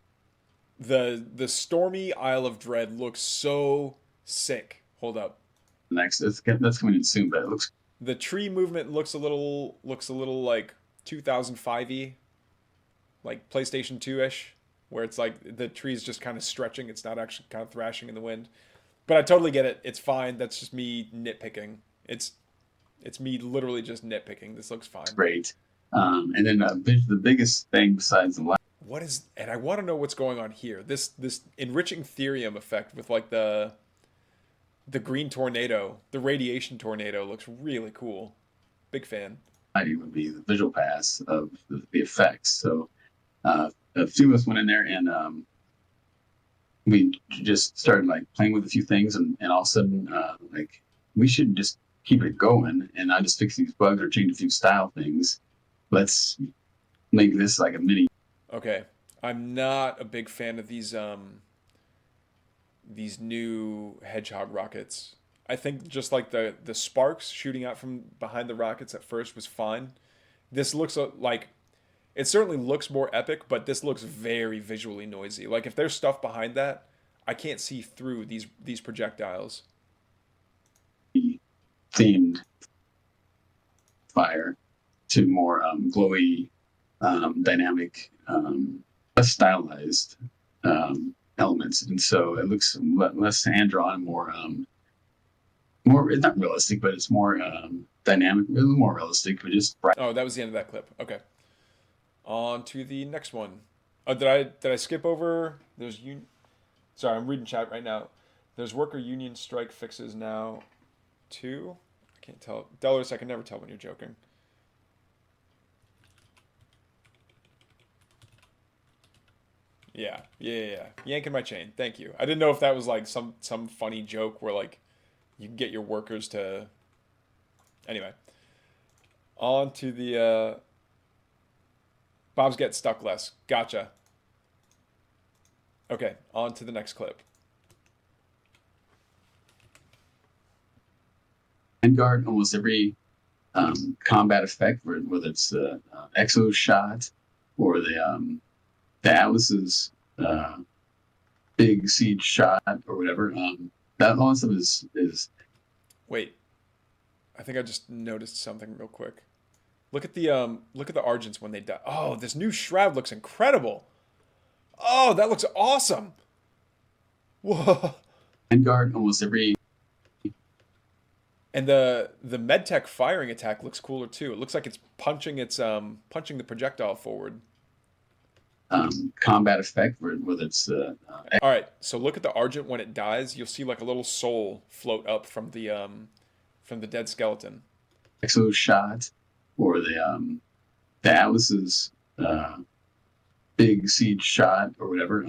the The stormy Isle of Dread looks so sick. Hold up. next. That's coming in soon, but it looks The tree movement looks a little like 2005y, like PlayStation 2-ish, where it's like the tree's just kind of stretching. It's not actually kind of thrashing in the wind. But I totally get it. It's fine. That's just me nitpicking. It's it's me literally just nitpicking. This looks fine. great. And then the biggest thing besides the What is and I want to know what's going on here. This enriching therium effect with like the green tornado, the radiation tornado looks really cool. Big fan. lighting would be the visual pass of the effects. So a few of us went in there and we just started like playing with a few things, and all of a sudden, like we should just keep it going and not just fix these bugs or change a few style things. Let's make this like a mini. Okay. I'm not a big fan of these new hedgehog rockets. I think just like the sparks shooting out from behind the rockets at first was fine. This looks like it certainly looks more epic, but this looks very visually noisy. Like if there's stuff behind that, I can't see through these projectiles. Themed fire to more glowy, dynamic, less stylized elements, and so it looks less hand drawn, more. It's not realistic, but it's more dynamic, a little more realistic, but just bright. Oh, that was the end of that clip. Okay. On to the next one. Oh, did I skip over? Sorry, I'm reading chat right now. There's worker union strike fixes now, too. I can't tell. Delos, I can never tell when you're joking. Yeah. Yanking my chain. Thank you. I didn't know if that was like some funny joke where like you can get your workers to. Anyway, on to the Bob's get stuck less. Gotcha. Okay, on to the next clip. Vanguard, almost every combat effect, whether it's the exo shot or the Atlas's big siege shot or whatever. That all stuff is Wait, I think I just noticed something real quick. Look at the Argents when they die. Oh, this new shroud looks incredible. Oh, that looks awesome. Whoa. Vanguard, almost every And the medtech firing attack looks cooler too. It looks like it's punching the projectile forward. combat effect, whether it's All right, so look at the Argent when it dies. You'll see like a little soul float up from the dead skeleton. exo shot or the Atlas's big siege shot or whatever.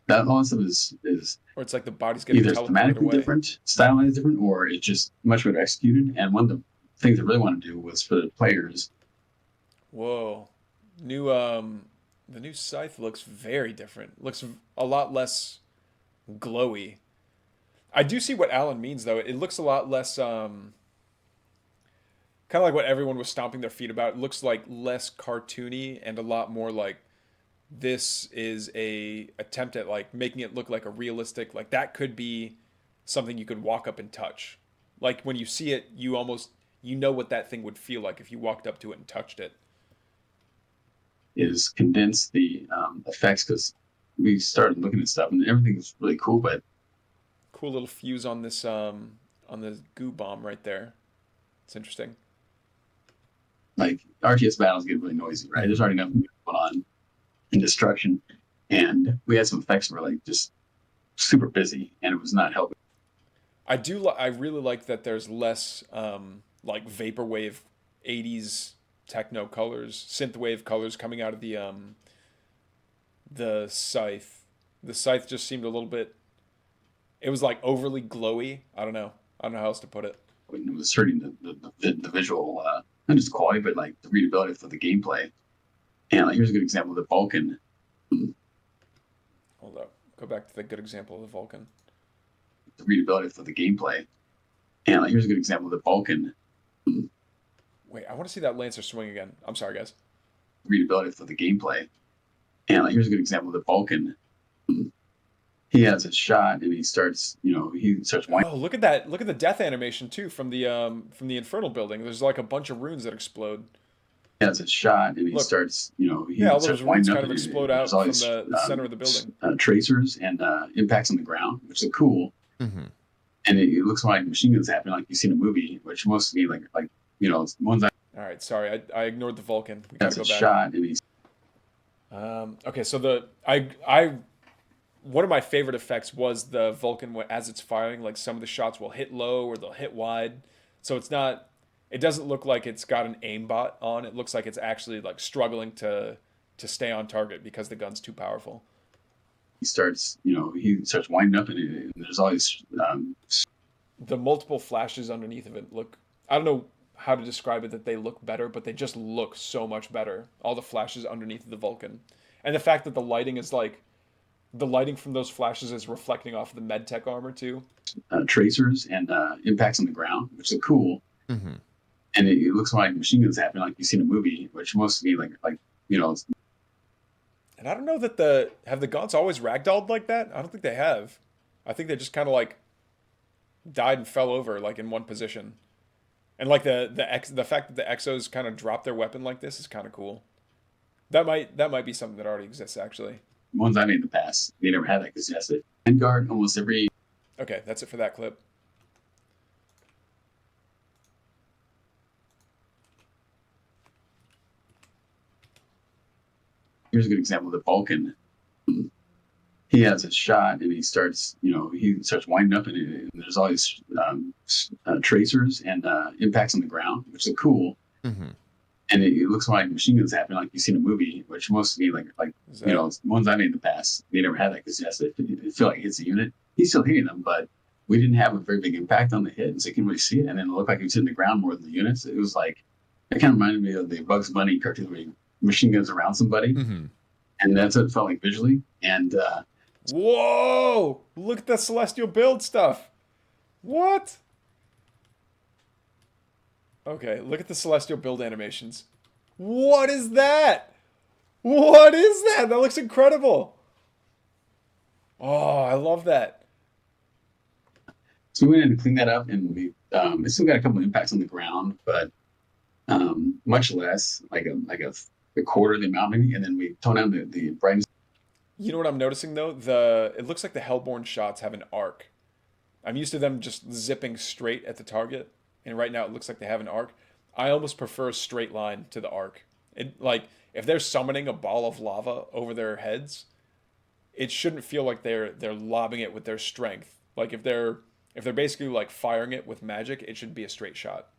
That all stuff is Or it's like the body's getting either teleported thematically away. different, stylized different, or it's just much better executed. And one of the things I really want to do was for the players. Whoa, new the new scythe looks very different. Looks a lot less glowy. I do see what Alan means though. It looks a lot less kind of like what everyone was stomping their feet about. It looks like less cartoony and a lot more like this is a attempt at like making it look like a realistic like that could be something you could walk up and touch. Like when you see it, you know what that thing would feel like if you walked up to it and touched it. Is condense the effects because we started looking at stuff and everything is really cool, but Cool little fuse on the goo bomb right there. It's interesting. like RTS battles get really noisy, right? There's already enough going on. and destruction. And we had some effects that were like just super busy, and it was not helping. I really like that there's less like vaporwave 80s techno colors, synthwave colors coming out of the scythe. The scythe just seemed a little bit. It was like overly glowy. I don't know. I don't know how else to put it. It was hurting the visual, not just quality, but like the readability for the gameplay. And like, here's a good example of the Vulcan. Hold up. Go back to the good example of the Vulcan. The readability for the gameplay. And like, here's a good example of the Vulcan. Wait, I want to see that Lancer swing again. I'm sorry, guys. Readability for the gameplay. And like, here's a good example of the Vulcan. He has a shot and he starts whining. Oh, look at that! Look at the death animation too from the Infernal building. There's like a bunch of runes that explode. He has a shot and Look, he yeah, all those starts runes winding up kind of and explode there's out all from these the center of the building. tracers and impacts on the ground, which is cool. Mm-hmm. And it looks like machine guns happen, like you see in a movie, which most of me like ones I All right, sorry, I ignored the Vulcan. We has gotta a go back. shot and he's Okay, so I one of my favorite effects was the Vulcan as it's firing. Like some of the shots will hit low or they'll hit wide, so it's not. It doesn't look like it's got an aimbot on. It looks like it's actually like struggling to stay on target because the gun's too powerful. he starts winding up and there's all these The multiple flashes underneath of it look. I don't know how to describe it that they look better, but they just look so much better. All the flashes underneath the Vulcan, and the fact that the lighting is like the lighting from those flashes is reflecting off the medtech armor too. tracers and impacts on the ground, which is cool. Mm-hmm. And it looks like machine guns happen, like you see in a movie, which most of me like you know And I don't know that the Gaunts always ragdolled like that. I don't think they have. I think they just kind of like died and fell over like in one position. And like the fact that the Exos kind of drop their weapon like this is kind of cool. That might be something that already exists actually. ones I made in the past. They never had that because yes, it Vanguard almost every. Okay, that's it for that clip. Here's a good example of the Vulcan. He has a shot and he starts winding up and there's all these tracers and impacts on the ground, which is cool. Mm-hmm. And it looks like machine guns happen, like you see in a movie, which most of me like ones I made in the past. They never had that because yes, it feel like it hits a unit. He's still hitting them, but we didn't have a very big impact on the hit, so you can really see it. And then it looked like he was hitting the ground more than the units. It was like it kind of reminded me of the Bugs Bunny cartoon where he machine guns around somebody, Mm-hmm. and that's what it felt like visually. And Whoa! Look at the celestial build stuff. What? Okay, look at the celestial build animations. What is that? What is that? That looks incredible. Oh, I love that. so we went in and cleaned that up, and we it still got a couple of impacts on the ground, but much less, like a quarter of the amount maybe. And then we toned down the brightness. You know what I'm noticing though? It looks like the Hellborn shots have an arc. I'm used to them just zipping straight at the target, and right now it looks like they have an arc. I almost prefer a straight line to the arc. It like if they're summoning a ball of lava over their heads, it shouldn't feel like they're lobbing it with their strength. Like if they're basically like firing it with magic, it should be a straight shot,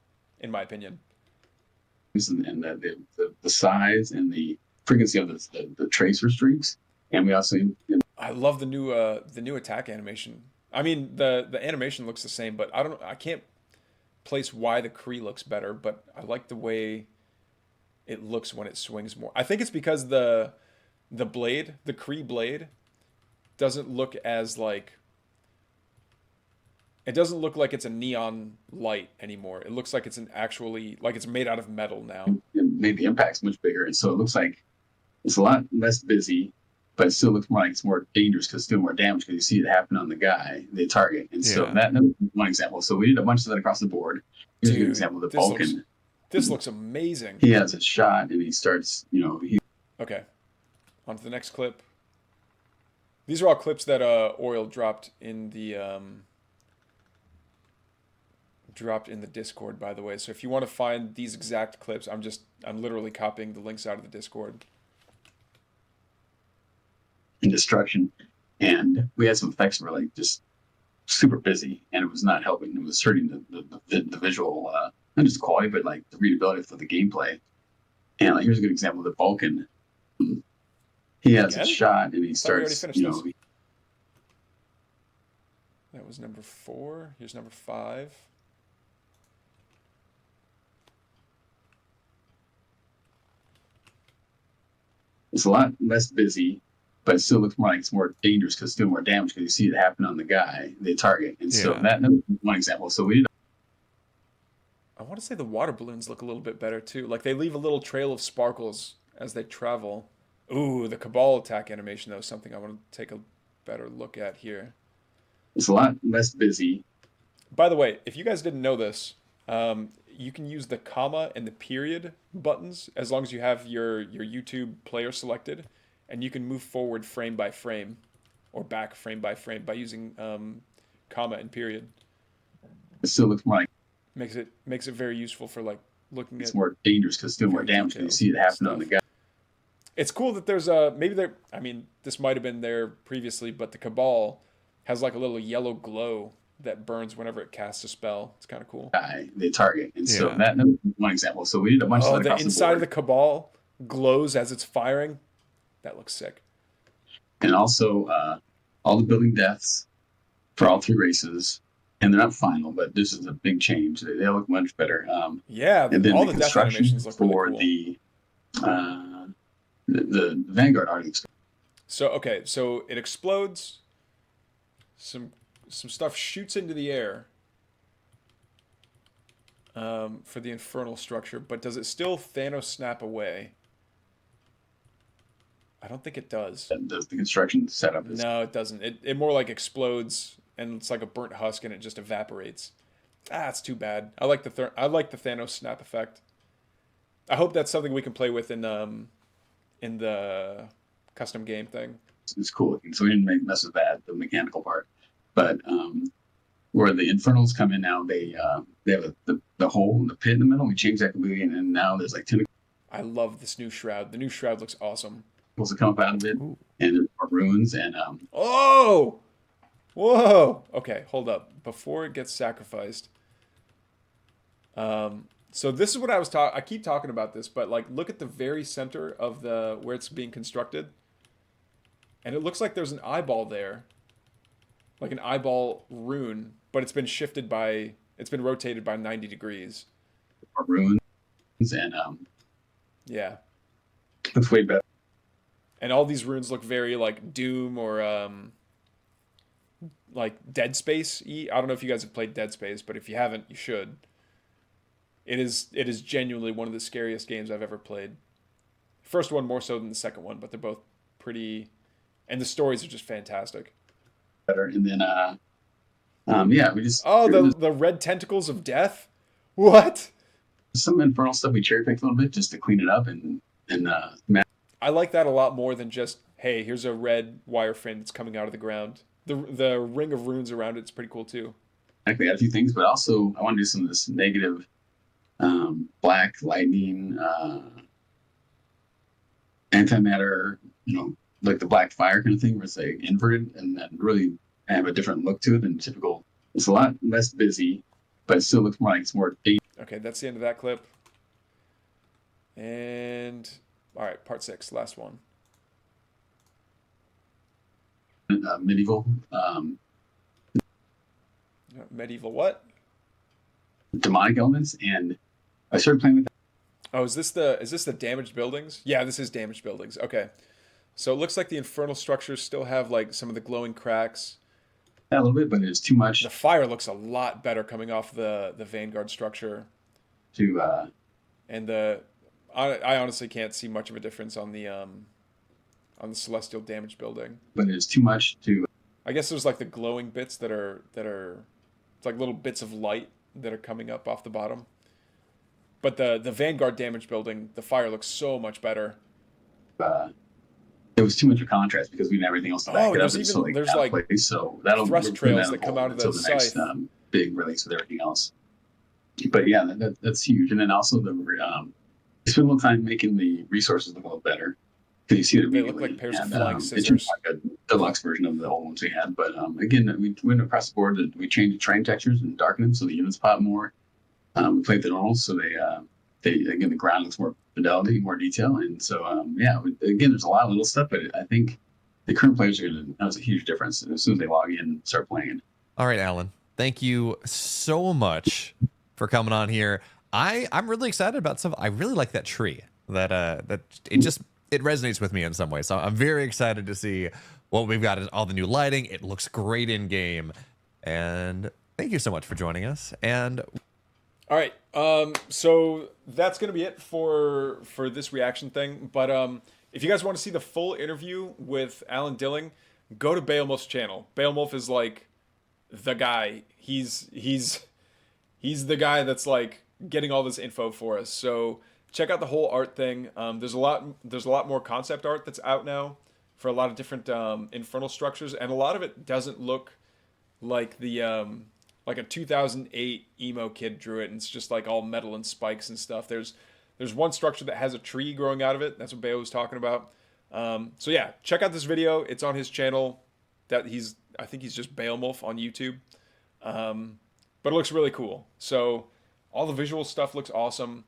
in my opinion. And the size and the frequency of the tracer streaks. And we also I love the new attack animation. I mean the animation looks the same, but I can't place why the Kree looks better, but I like the way it looks when it swings more. I think it's because the blade, the Kree blade, doesn't look as like it doesn't look like it's a neon light anymore. It looks like it's an actually like it's made out of metal now. it made the impacts much bigger, and so it looks like it's a lot less busy, but it still looks more like it's more dangerous because it's doing more damage because you see it happen on the guy, the target. And so Yeah. that was one example. So we did a bunch of that across the board. Here's a good Dude, example of the this looks Vulcan. this looks amazing. He has a shot and he starts, Okay. On to the next clip. These are all clips that Oriel dropped in the Discord, by the way. So if you want to find these exact clips, I'm literally copying the links out of the Discord. and destruction. And we had some effects that were like just super busy, and it was not helping. It was hurting the visual, not just quality, but like the readability for the gameplay. And like, here's a good example: the Vulcan. He has a Again? shot, and he I thought we already starts, finished this. That was number 4. Here's number 5. it's a lot less busy, but it still looks more like it's more dangerous because it's doing more damage because you see it happen on the guy, the target. And so Yeah. that was one example. So we did I want to say the water balloons look a little bit better too. Like they leave a little trail of sparkles as they travel. Ooh, the Cabal attack animation though is something I want to take a better look at here. it's a lot less busy. By the way, if you guys didn't know this, you can use the comma and the period buttons as long as you have your YouTube player selected, and you can move forward frame by frame, or back frame by frame by using comma and period. It still looks more like Makes it very useful for like looking it's at more dangerous because it's doing more very damage because you detailed see it happen on stuff. the guy. It's cool that there's maybe there. I mean, this might have been there previously, but the Cabal has like a little yellow glow that burns whenever it casts a spell. It's kind of cool. The target. And so Yeah. that was one example. So we did a bunch of Oh, that the across the inside of board. the Cabal glows as it's firing. That looks sick. And also all the building deaths for all 3 races. And they're not final, but this is a big change. They look much better. Yeah, And then all the the death construction animations look really for cool. the Vanguard art looks good. So okay, so it explodes. Some stuff shoots into the air. For the infernal structure, but does it still Thanos snap away? I don't think it does. The construction setup is No, it doesn't. It more like explodes and it's like a burnt husk and it just evaporates. Ah, it's too bad. I like the Thanos snap effect. I hope that's something we can play with in the custom game thing. it's cool looking. So we didn't mess with that, the mechanical part. But where the Infernals come in now, they have the hole, the pit in the middle. We changed that completely, and now there's like tentacles I love this new shroud. The new shroud looks awesome. that come up out of it, Ooh. and there's more runes. And Oh! Whoa! Okay, hold up. Before it gets sacrificed. So this is what I was talking. I keep talking about this, but like, look at the very center of the where it's being constructed, and it looks like there's an eyeball there, like an eyeball rune, but it's been it's been rotated by 90 degrees. more runes, and Yeah, it's way better. and all these runes look very like Doom or like Dead Space. I don't know if you guys have played Dead Space, but if you haven't, you should. It is genuinely one of the scariest games I've ever played. First one more so than the second one, but they're both pretty, and the stories are just fantastic. And then yeah, we just Oh, the red tentacles of death. What? some Infernal stuff we cherry picked a little bit just to clean it up and I like that a lot more than just, hey, here's a red wireframe that's coming out of the ground. The ring of runes around it's pretty cool too. actually add a few things, but also I want to do some of this negative black lightning, antimatter, like the black fire kind of thing, where it's like inverted and then really have a different look to it than typical. It's a lot less busy, but it still looks more like it's more Okay, that's the end of that clip. And all right, part 6, last one. medieval, Medieval what? demonic elements. And I started playing with that Oh, is this the damaged buildings? Yeah, this is damaged buildings. Okay. So it looks like the infernal structures still have like some of the glowing cracks. a little bit, but it's too much The fire looks a lot better coming off the Vanguard structure. to And I honestly can't see much of a difference on the celestial damage building. but it's too much to I guess there's like the glowing bits that are it's like little bits of light that are coming up off the bottom. But the Vanguard damage building, the fire looks so much better. it was too much of contrast because we didn't have everything else to back Oh, it up. there's It's even- so, there's, out of like, place. So that'll thrust we're putting trails on that come hold out of until the the next scythe. big release with everything else. But yeah, that's huge. And then also we spent a little time making the resources look a little better. because you see it They look like immediately, pairs of and flying it's just scissors. like a deluxe version of the old ones we had. But again, we went across the board. We changed the terrain textures and darkened them so the units pop more. We played the normals, so they again the ground looks more fidelity, more detail, and so yeah. Again, there's a lot of little stuff, but I think the current players are going to notice a huge difference as soon as they log in and start playing it. All right, Alan. Thank you so much for coming on here. I'm really excited about stuff. I really like that tree. That it resonates with me in some way. So I'm very excited to see what we've got. Is all the new lighting. It looks great in game. And thank you so much for joining us. And All right. So that's gonna be it for this reaction thing. But if you guys want to see the full interview with Alan Dilling, go to Beowulf's channel. Beowulf is like the guy. He's the guy that's like getting all this info for us. So check out the whole art thing. There's a lot more concept art that's out now for a lot of different infernal structures, and a lot of it doesn't look like the like a 2008 emo kid drew it, and it's just like all metal and spikes and stuff. There's one structure that has a tree growing out of it. That's what Bayo was talking about. So yeah, check out this video. It's on his channel. I think he's just Beowulf on YouTube. But it looks really cool. So all the visual stuff looks awesome.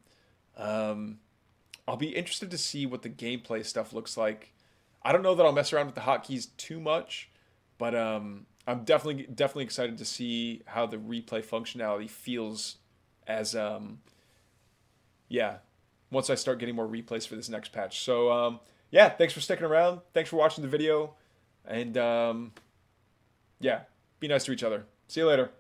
I'll be interested to see what the gameplay stuff looks like. I don't know that I'll mess around with the hotkeys too much, but I'm definitely excited to see how the replay functionality feels as yeah, once I start getting more replays for this next patch. So yeah, thanks for sticking around. Thanks for watching the video, and yeah, be nice to each other. See you later.